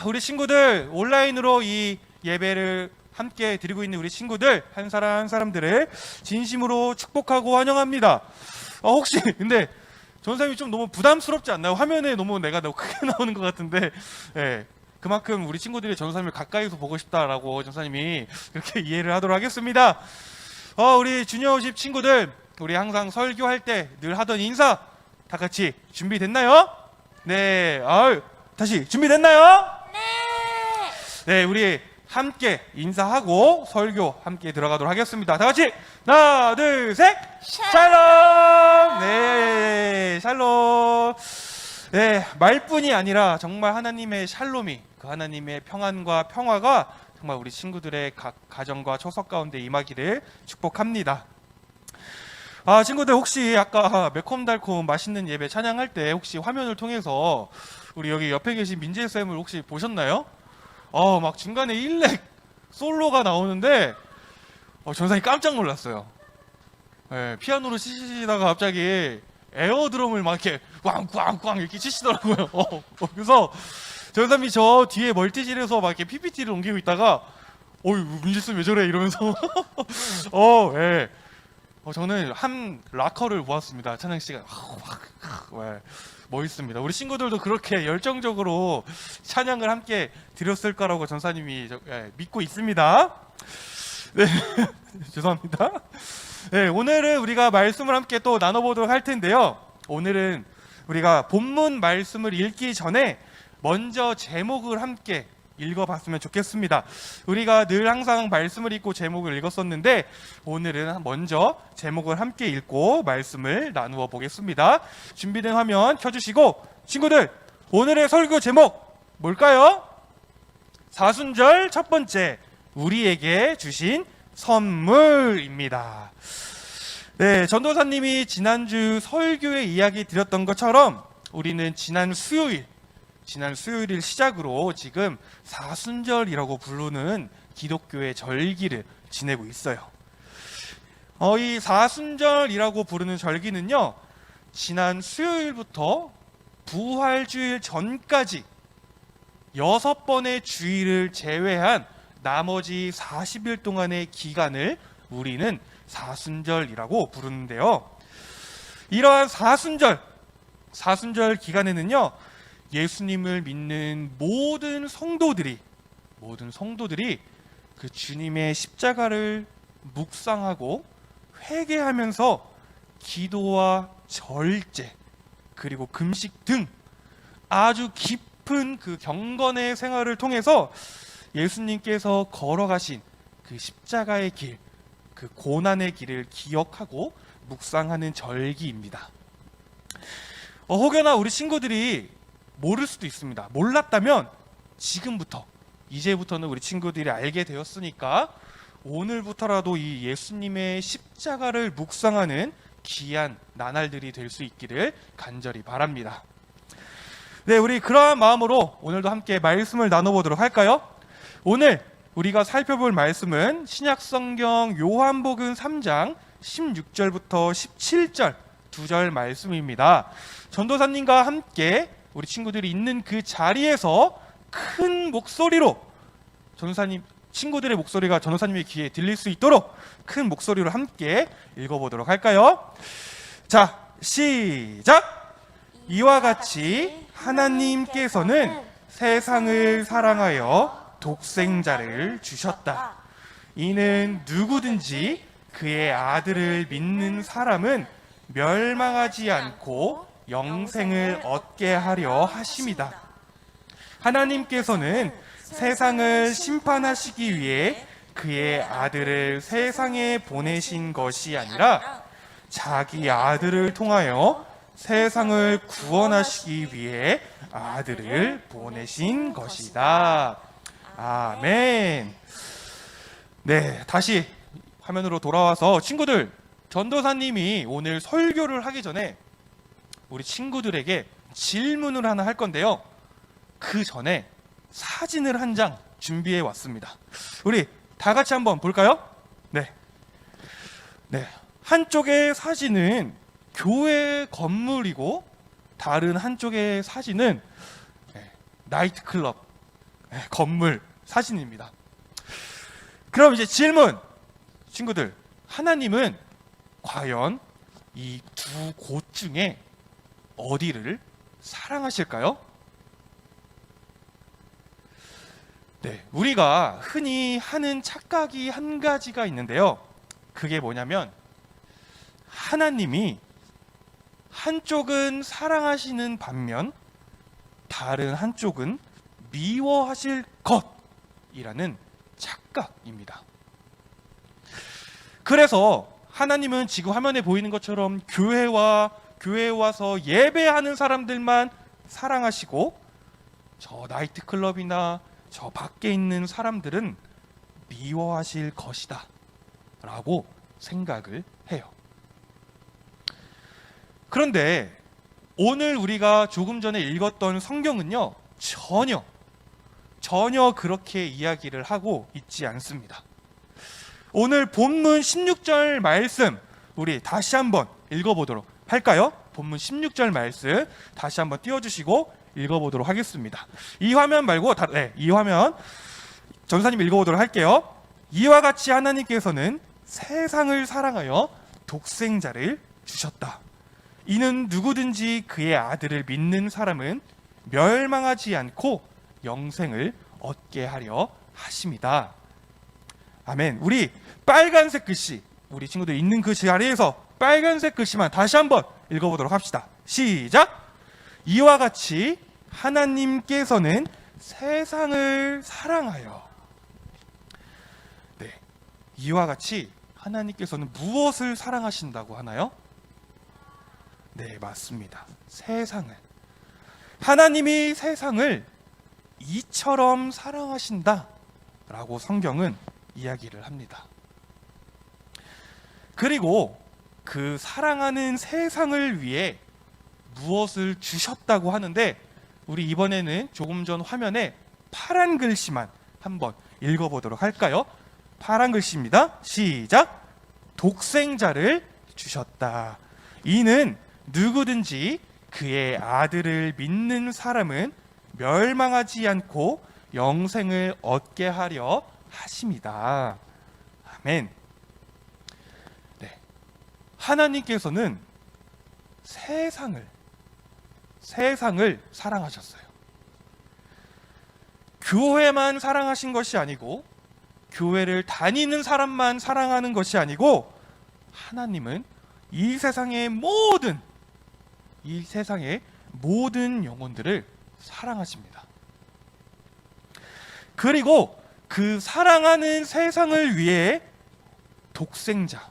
우리 친구들, 온라인으로 이 예배를 함께 드리고 있는 우리 친구들 한 사람 한 사람들을 진심으로 축복하고 환영합니다. 혹시 근데 전사님이 좀 너무 부담스럽지 않나요? 화면에 내가 너무 크게 나오는 것 같은데, 예, 그만큼 우리 친구들이 전사님을 가까이서 보고 싶다라고 전사님이 그렇게 이해를 하도록 하겠습니다. 우리 주니어십 친구들, 우리 항상 설교할 때 늘 하던 인사 다 같이 준비됐나요? 네, 다시 준비됐나요? 네, 우리 함께 인사하고 설교 함께 들어가도록 하겠습니다. 다 같이 하나, 둘, 셋, 샬롬. 네, 샬롬. 네, 말뿐이 아니라 정말 하나님의 샬롬이, 그 하나님의 평안과 평화가 정말 우리 친구들의 각 가정과 초석 가운데 임하기를 축복합니다. 친구들, 혹시 아까 매콤달콤 맛있는 예배 찬양할 때 혹시 화면을 통해서 우리 여기 옆에 계신 민재쌤을 혹시 보셨나요? 막 중간에 일렉 솔로가 나오는데 전사님 깜짝 놀랐어요. 네, 피아노를 치시다가 갑자기 에어드럼을 막 이렇게 꽝꽝꽝 이렇게 치시더라고요. 그래서 전사님이 저 뒤에 멀티실에서 막 이렇게 PPT를 옮기고 있다가 민재쌤 왜 저래 이러면서 예. 저는 한 락커를 보았습니다. 찬양 씨가 멋있습니다. 우리 친구들도 그렇게 열정적으로 찬양을 함께 드렸을 거라고 전사님이 믿고 있습니다. 네, 죄송합니다. 네, 오늘은 우리가 말씀을 함께 또 나눠보도록 할 텐데요. 오늘은 우리가 본문 말씀을 읽기 전에 먼저 제목을 함께 읽어봤으면 좋겠습니다. 우리가 늘 항상 말씀을 읽고 제목을 읽었었는데 오늘은 먼저 제목을 함께 읽고 말씀을 나누어 보겠습니다. 준비된 화면 켜주시고, 친구들, 오늘의 설교 제목 뭘까요? 사순절 첫 번째, 우리에게 주신 선물입니다. 네, 전도사님이 지난주 설교에 이야기 드렸던 것처럼 우리는 지난 수요일을 시작으로 지금 사순절이라고 부르는 기독교의 절기를 지내고 있어요. 이 사순절이라고 부르는 절기는요, 지난 수요일부터 부활주일 전까지 6번의 주일을 제외한 나머지 40일 동안의 기간을 우리는 사순절이라고 부르는데요. 이러한 사순절 기간에는요, 예수님을 믿는 모든 성도들이 그 주님의 십자가를 묵상하고 회개하면서 기도와 절제 그리고 금식 등 아주 깊은 그 경건의 생활을 통해서 예수님께서 걸어가신 그 십자가의 길, 그 고난의 길을 기억하고 묵상하는 절기입니다. 혹여나 우리 친구들이 모를 수도 있습니다. 몰랐다면 이제부터는 우리 친구들이 알게 되었으니까 오늘부터라도 이 예수님의 십자가를 묵상하는 귀한 나날들이 될 수 있기를 간절히 바랍니다. 네, 우리 그러한 마음으로 오늘도 함께 말씀을 나눠보도록 할까요? 오늘 우리가 살펴볼 말씀은 신약성경 요한복음 3장 16절부터 17절 2절 말씀입니다. 전도사님과 함께 우리 친구들이 있는 그 자리에서 큰 목소리로 친구들의 목소리가 전도사님의 귀에 들릴 수 있도록 큰 목소리로 함께 읽어보도록 할까요? 자, 시작! 이와 같이 하나님께서는 세상을 사랑하여 독생자를 주셨다. 이는 누구든지 그의 아들을 믿는 사람은 멸망하지 않고 영생을 얻게 하려 하심이다. 하나님께서는 세상을 심판하시기 위해 그의 아들을 세상에 보내신 것이 아니라 자기 아들을 통하여 세상을 구원하시기 위해 아들을 보내신 것이다. 아멘. 네, 다시 화면으로 돌아와서 친구들, 전도사님이 오늘 설교를 하기 전에 우리 친구들에게 질문을 하나 할 건데요. 그 전에 사진을 한 장 준비해 왔습니다. 우리 다 같이 한번 볼까요? 네. 한쪽의 사진은 교회 건물이고 다른 한쪽의 사진은 나이트클럽, 건물 사진입니다. 그럼 이제 질문, 친구들, 하나님은 과연 이 두 곳 중에 어디를 사랑하실까요? 네, 우리가 흔히 하는 착각이 한 가지가 있는데요. 그게 뭐냐면 하나님이 한쪽은 사랑하시는 반면 다른 한쪽은 미워하실 것이라는 착각입니다. 그래서 하나님은 지금 화면에 보이는 것처럼 교회에 와서 예배하는 사람들만 사랑하시고 저 나이트클럽이나 저 밖에 있는 사람들은 미워하실 것이다 라고 생각을 해요. 그런데 오늘 우리가 조금 전에 읽었던 성경은요, 전혀 그렇게 이야기를 하고 있지 않습니다. 오늘 본문 16절 말씀 우리 다시 한번 읽어보도록 할까요? 본문 16절 말씀 다시 한번 띄워주시고 읽어보도록 하겠습니다. 이 화면 말고 이 화면 전사님 읽어보도록 할게요. 이와 같이 하나님께서는 세상을 사랑하여 독생자를 주셨다. 이는 누구든지 그의 아들을 믿는 사람은 멸망하지 않고 영생을 얻게 하려 하심이다. 아멘. 우리 빨간색 글씨, 우리 친구들 있는 그 자리에서 빨간색 글씨만 다시 한번 읽어보도록 합시다. 시작! 이와 같이 하나님께서는 세상을 사랑하여. 네, 이와 같이 하나님께서는 무엇을 사랑하신다고 하나요? 네, 맞습니다. 세상을. 하나님이 세상을 이처럼 사랑하신다 라고 성경은 이야기를 합니다. 그리고 그 사랑하는 세상을 위해 무엇을 주셨다고 하는데, 우리 이번에는 조금 전 화면에 파란 글씨만 한번 읽어보도록 할까요? 파란 글씨입니다. 시작! 독생자를 주셨다. 이는 누구든지 그의 아들을 믿는 사람은 멸망하지 않고 영생을 얻게 하려 하심이다. 아멘. 네, 하나님께서는 세상을 사랑하셨어요. 교회만 사랑하신 것이 아니고, 교회를 다니는 사람만 사랑하는 것이 아니고, 하나님은 이 세상의 모든 영혼들을 사랑하십니다. 그리고 그 사랑하는 세상을 위해 독생자,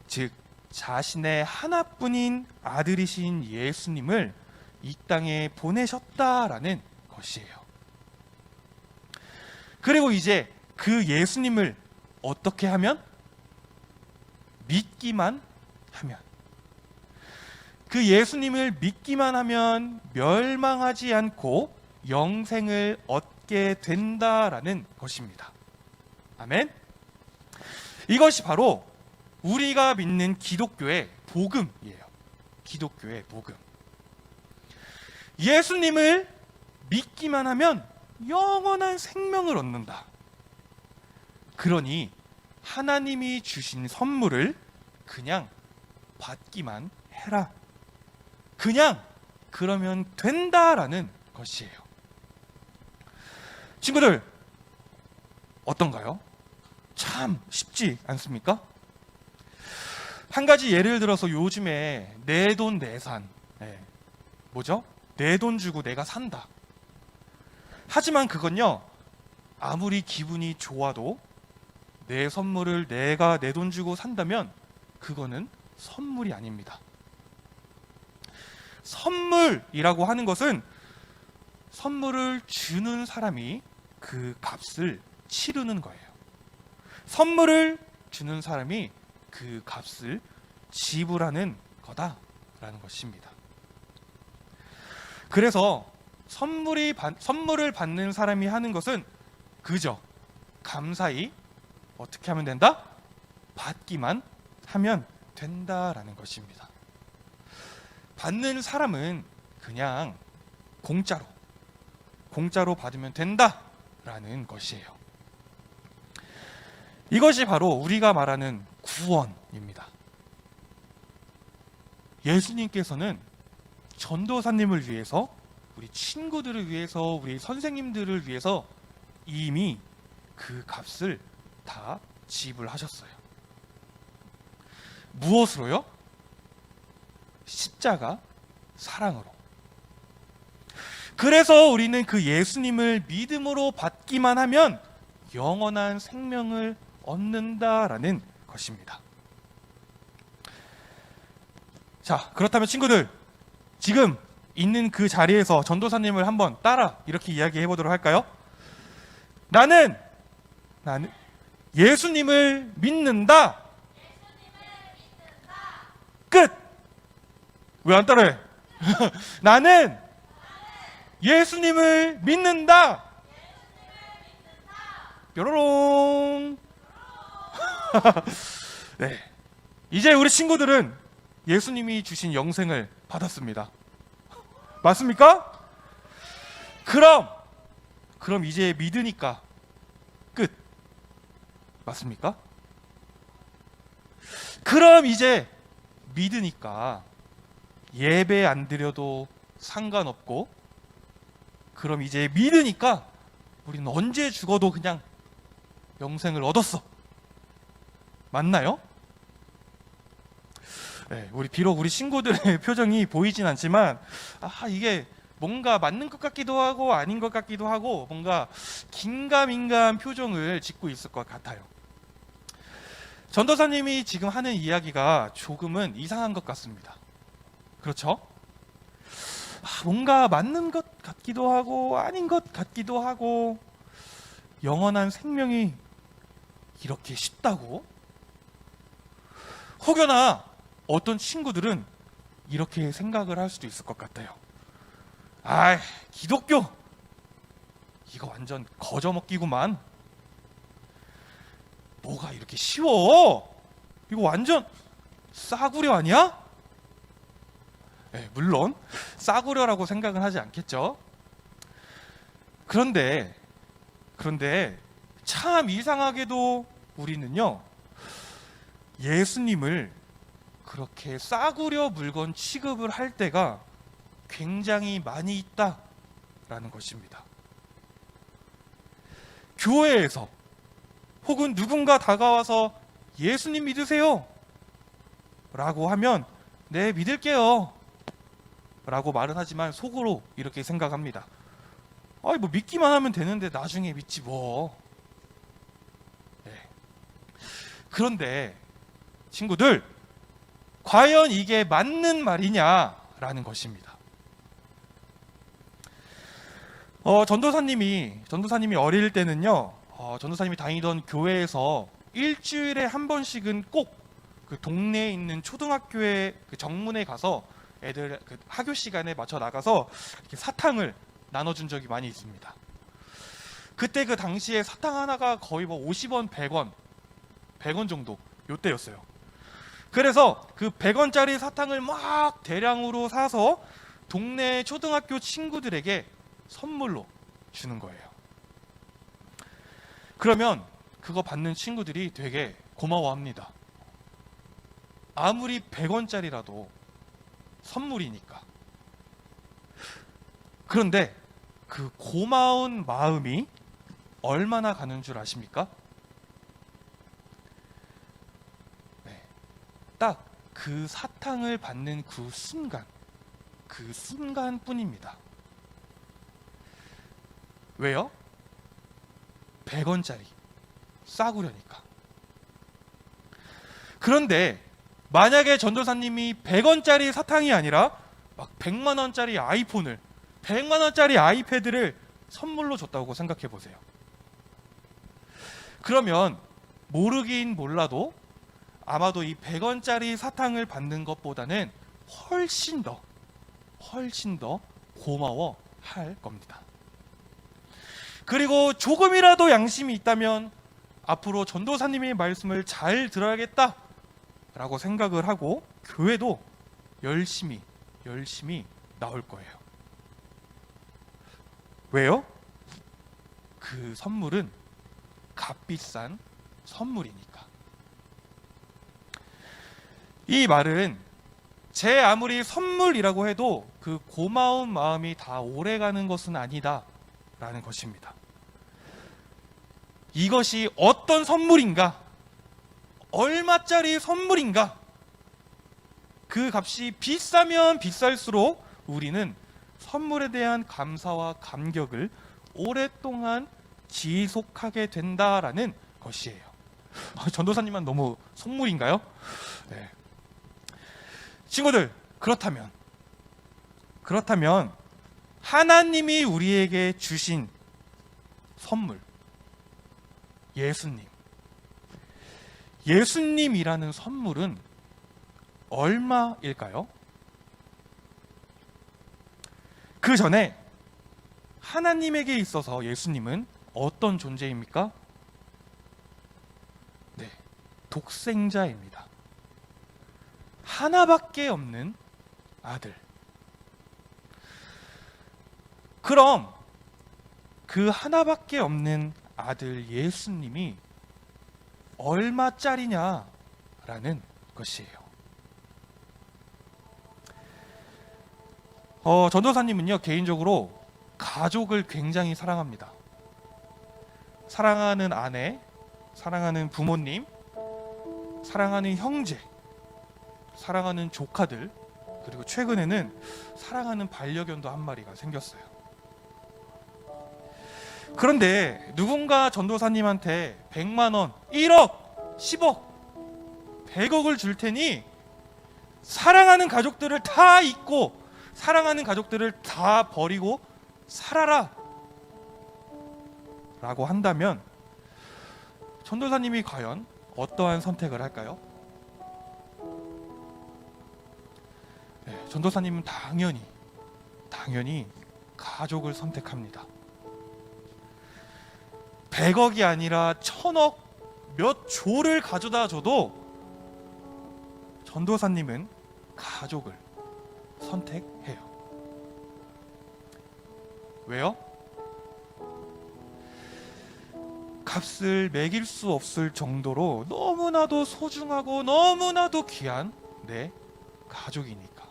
즉 자신의 하나뿐인 아들이신 예수님을 이 땅에 보내셨다라는 것이에요. 그리고 이제 그 예수님을 어떻게 하면? 믿기만 하면, 그 예수님을 믿기만 하면 멸망하지 않고 영생을 얻게 된다라는 것입니다. 아멘. 이것이 바로 우리가 믿는 기독교의 복음이에요. 기독교의 복음. 예수님을 믿기만 하면 영원한 생명을 얻는다. 그러니 하나님이 주신 선물을 그냥 받기만 해라. 그냥 그러면 된다라는 것이에요. 친구들, 어떤가요? 참 쉽지 않습니까? 한 가지 예를 들어서 요즘에 내 돈 내산, 뭐죠? 내 돈 주고 내가 산다. 하지만 그건요, 아무리 기분이 좋아도 내 선물을 내가 내 돈 주고 산다면 그거는 선물이 아닙니다. 선물이라고 하는 것은 선물을 주는 사람이 그 값을 치르는 거예요. 선물을 주는 사람이 그 값을 지불하는 거다라는 것입니다. 그래서 선물을 받는 사람이 하는 것은 그저 감사히 어떻게 하면 된다? 받기만 하면 된다라는 것입니다. 받는 사람은 그냥 공짜로 공짜로 받으면 된다라는 것이에요. 이것이 바로 우리가 말하는 구원입니다. 예수님께서는 전도사님을 위해서, 우리 친구들을 위해서, 우리 선생님들을 위해서 이미 그 값을 다 지불하셨어요. 무엇으로요? 십자가 사랑으로. 그래서 우리는 그 예수님을 믿음으로 받기만 하면 영원한 생명을 얻는다라는 것입니다. 자, 그렇다면 친구들, 지금 있는 그 자리에서 전도사님을 한번 따라 이렇게 이야기해 보도록 할까요? 나는 예수님을 믿는다. 끝. 왜 안 따라해? 나는 예수님을 믿는다. 뾰로롱. 네. 이제 우리 친구들은 예수님이 주신 영생을 받았습니다. 맞습니까? 그럼 이제 믿으니까 끝. 맞습니까? 그럼 이제 믿으니까 예배 안 드려도 상관없고, 그럼 이제 믿으니까 우리는 언제 죽어도 그냥 영생을 얻었어. 맞나요? 네, 비록 우리 친구들의 표정이 보이진 않지만, 이게 뭔가 맞는 것 같기도 하고 아닌 것 같기도 하고, 뭔가 긴가민가한 표정을 짓고 있을 것 같아요. 전도사님이 지금 하는 이야기가 조금은 이상한 것 같습니다. 그렇죠? 뭔가 맞는 것 같기도 하고 아닌 것 같기도 하고, 영원한 생명이 이렇게 쉽다고? 혹여나 어떤 친구들은 이렇게 생각을 할 수도 있을 것 같아요. 기독교 이거 완전 거저먹기구만. 뭐가 이렇게 쉬워? 이거 완전 싸구려 아니야? 네, 물론 싸구려라고 생각은 하지 않겠죠. 그런데 참 이상하게도 우리는요, 예수님을 그렇게 싸구려 물건 취급을 할 때가 굉장히 많이 있다라는 것입니다. 교회에서 혹은 누군가 다가와서 예수님 믿으세요 라고 하면 네, 믿을게요 라고 말은 하지만 속으로 이렇게 생각합니다. 뭐 믿기만 하면 되는데 나중에 믿지 뭐. 네. 그런데 친구들, 과연 이게 맞는 말이냐라는 것입니다. 전도사님이 어릴 때는요, 전도사님이 다니던 교회에서 일주일에 한 번씩은 꼭 그 동네에 있는 초등학교의 그 정문에 가서 애들 그 학교 시간에 맞춰 나가서 이렇게 사탕을 나눠준 적이 많이 있습니다. 그때 그 당시에 사탕 하나가 거의 50원, 100원 정도 요때였어요. 그래서 그 100원짜리 사탕을 막 대량으로 사서 동네 초등학교 친구들에게 선물로 주는 거예요. 그러면 그거 받는 친구들이 되게 고마워합니다. 아무리 100원짜리라도 선물이니까. 그런데 그 고마운 마음이 얼마나 가는 줄 아십니까? 네, 딱 그 사탕을 받는 그 순간뿐입니다. 왜요? 100원짜리 싸구려니까. 그런데 만약에 전도사님이 100원짜리 사탕이 아니라 막 100만원짜리 아이폰을, 100만원짜리 아이패드를 선물로 줬다고 생각해 보세요. 그러면 모르긴 몰라도 아마도 이 100원짜리 사탕을 받는 것보다는 훨씬 더 고마워할 겁니다. 그리고 조금이라도 양심이 있다면 앞으로 전도사님의 말씀을 잘 들어야겠다 라고 생각을 하고 교회도 열심히 나올 거예요. 왜요? 그 선물은 값비싼 선물이니까. 이 말은 제 아무리 선물이라고 해도 그 고마운 마음이 다 오래가는 것은 아니다 라는 것입니다. 이것이 어떤 선물인가? 얼마짜리 선물인가? 그 값이 비싸면 비쌀수록 우리는 선물에 대한 감사와 감격을 오랫동안 지속하게 된다라는 것이에요. 전도사님만 너무 속물인가요? 네. 친구들, 그렇다면 하나님이 우리에게 주신 선물, 예수님이라는 선물은 얼마일까요? 그 전에 하나님에게 있어서 예수님은 어떤 존재입니까? 네, 독생자입니다. 하나밖에 없는 아들. 그럼 그 하나밖에 없는 아들 예수님이 얼마짜리냐라는 것이에요. 전도사님은요, 개인적으로 가족을 굉장히 사랑합니다. 사랑하는 아내, 사랑하는 부모님, 사랑하는 형제, 사랑하는 조카들, 그리고 최근에는 사랑하는 반려견도 한 마리가 생겼어요. 그런데 누군가 전도사님한테 100만 원, 1억, 10억, 100억을 줄 테니 사랑하는 가족들을 다 잊고 사랑하는 가족들을 다 버리고 살아라 라고 한다면 전도사님이 과연 어떠한 선택을 할까요? 네, 전도사님은 당연히 가족을 선택합니다. 100억이 아니라 1000억, 몇 조를 가져다 줘도 전도사님은 가족을 선택해요. 왜요? 값을 매길 수 없을 정도로 너무나도 소중하고 너무나도 귀한 내 가족이니까.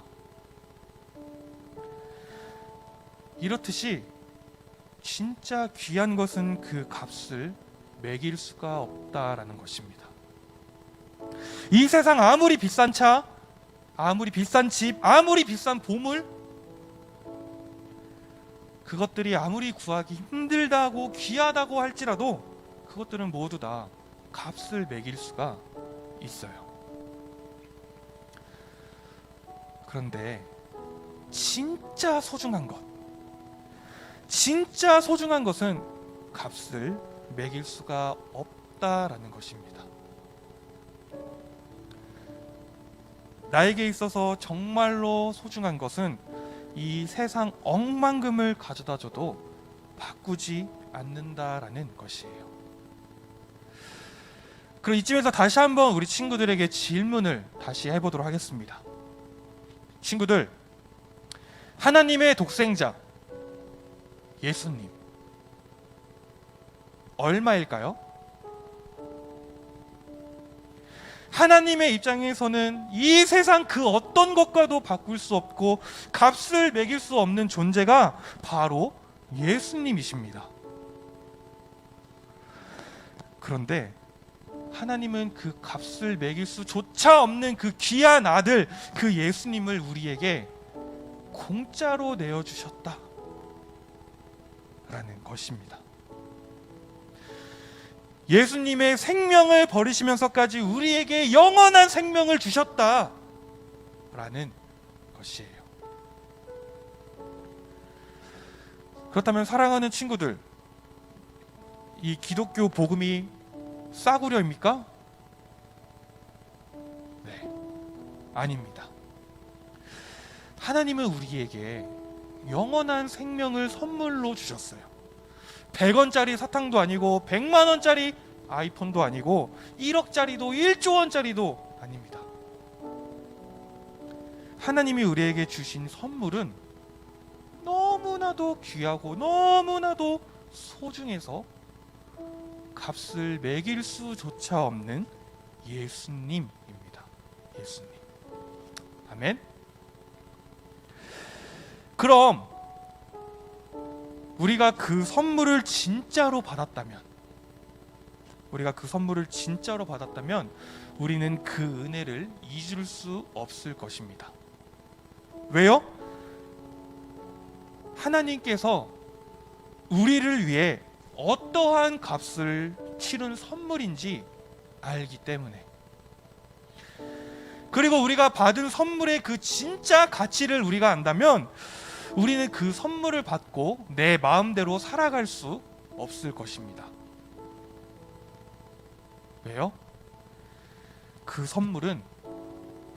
이렇듯이 진짜 귀한 것은 그 값을 매길 수가 없다라는 것입니다. 이 세상 아무리 비싼 차, 아무리 비싼 집, 아무리 비싼 보물, 그것들이 아무리 구하기 힘들다고 귀하다고 할지라도 그것들은 모두 다 값을 매길 수가 있어요. 그런데 진짜 소중한 것은 값을 매길 수가 없다라는 것입니다. 나에게 있어서 정말로 소중한 것은 이 세상 억만금을 가져다 줘도 바꾸지 않는다라는 것이에요. 그럼 이쯤에서 다시 한번 우리 친구들에게 질문을 다시 해보도록 하겠습니다. 친구들, 하나님의 독생자 예수님 얼마일까요? 하나님의 입장에서는 이 세상 그 어떤 것과도 바꿀 수 없고 값을 매길 수 없는 존재가 바로 예수님이십니다. 그런데 하나님은 그 값을 매길 수조차 없는 그 귀한 아들, 그 예수님을 우리에게 공짜로 내어주셨다 라는 것입니다. 예수님의 생명을 버리시면서까지 우리에게 영원한 생명을 주셨다 라는 것이에요. 그렇다면 사랑하는 친구들, 이 기독교 복음이 싸구려입니까? 네, 아닙니다. 하나님은 우리에게 영원한 생명을 선물로 주셨어요. 100원짜리 사탕도 아니고 100만원짜리 아이폰도 아니고 1억짜리도 1조원짜리도 아닙니다. 하나님이 우리에게 주신 선물은 너무나도 귀하고 너무나도 소중해서 값을 매길 수조차 없는 예수님입니다. 예수님. 아멘. 그럼 우리가 그 선물을 진짜로 받았다면, 우리는 그 은혜를 잊을 수 없을 것입니다. 왜요? 하나님께서 우리를 위해 어떠한 값을 치른 선물인지 알기 때문에, 그리고 우리가 받은 선물의 그 진짜 가치를 우리가 안다면 우리는 그 선물을 받고 내 마음대로 살아갈 수 없을 것입니다. 왜요? 그 선물은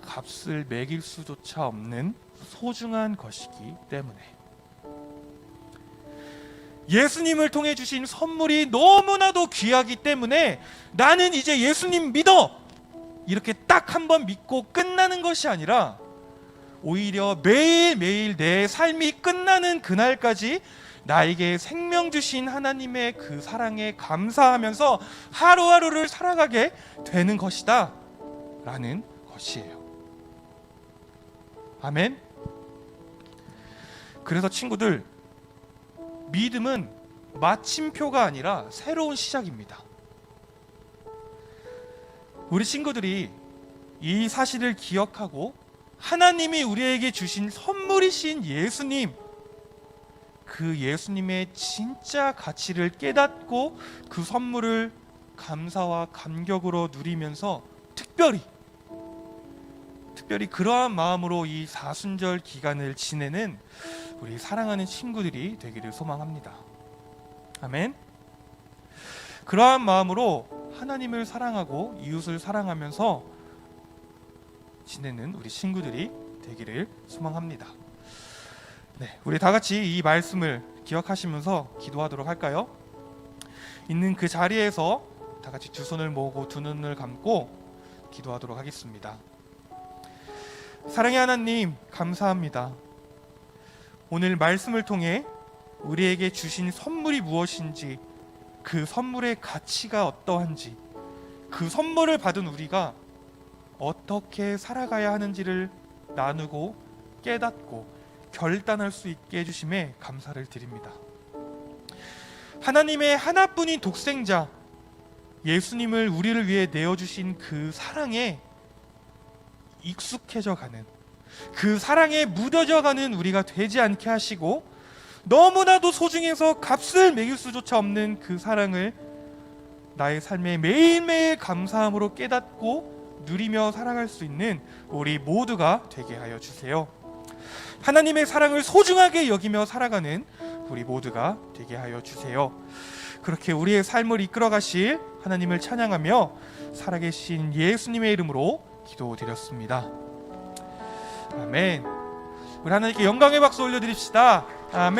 값을 매길 수조차 없는 소중한 것이기 때문에. 예수님을 통해 주신 선물이 너무나도 귀하기 때문에 나는 이제 예수님 믿어! 이렇게 딱 한 번 믿고 끝나는 것이 아니라 오히려 매일매일 내 삶이 끝나는 그날까지 나에게 생명 주신 하나님의 그 사랑에 감사하면서 하루하루를 살아가게 되는 것이다 라는 것이에요. 아멘. 그래서 친구들, 믿음은 마침표가 아니라 새로운 시작입니다. 우리 친구들이 이 사실을 기억하고 하나님이 우리에게 주신 선물이신 예수님, 그 예수님의 진짜 가치를 깨닫고 그 선물을 감사와 감격으로 누리면서 특별히 그러한 마음으로 이 사순절 기간을 지내는 우리 사랑하는 친구들이 되기를 소망합니다. 아멘. 그러한 마음으로 하나님을 사랑하고 이웃을 사랑하면서 지내는 우리 친구들이 되기를 소망합니다. 네, 우리 다 같이 이 말씀을 기억하시면서 기도하도록 할까요? 있는 그 자리에서 다 같이 두 손을 모으고 두 눈을 감고 기도하도록 하겠습니다. 사랑의 하나님, 감사합니다. 오늘 말씀을 통해 우리에게 주신 선물이 무엇인지, 그 선물의 가치가 어떠한지, 그 선물을 받은 우리가 어떻게 살아가야 하는지를 나누고 깨닫고 결단할 수 있게 해주심에 감사를 드립니다. 하나님의 하나뿐인 독생자 예수님을 우리를 위해 내어주신 그 사랑에 익숙해져 가는, 그 사랑에 묻어져 가는 우리가 되지 않게 하시고, 너무나도 소중해서 값을 매길 수조차 없는 그 사랑을 나의 삶에 매일매일 감사함으로 깨닫고 누리며 살아갈 수 있는 우리 모두가 되게 하여 주세요. 하나님의 사랑을 소중하게 여기며 살아가는 우리 모두가 되게 하여 주세요. 그렇게 우리의 삶을 이끌어 가실 하나님을 찬양하며 살아계신 예수님의 이름으로 기도드렸습니다. 아멘. 우리 하나님께 영광의 박수 올려드립시다. 아멘.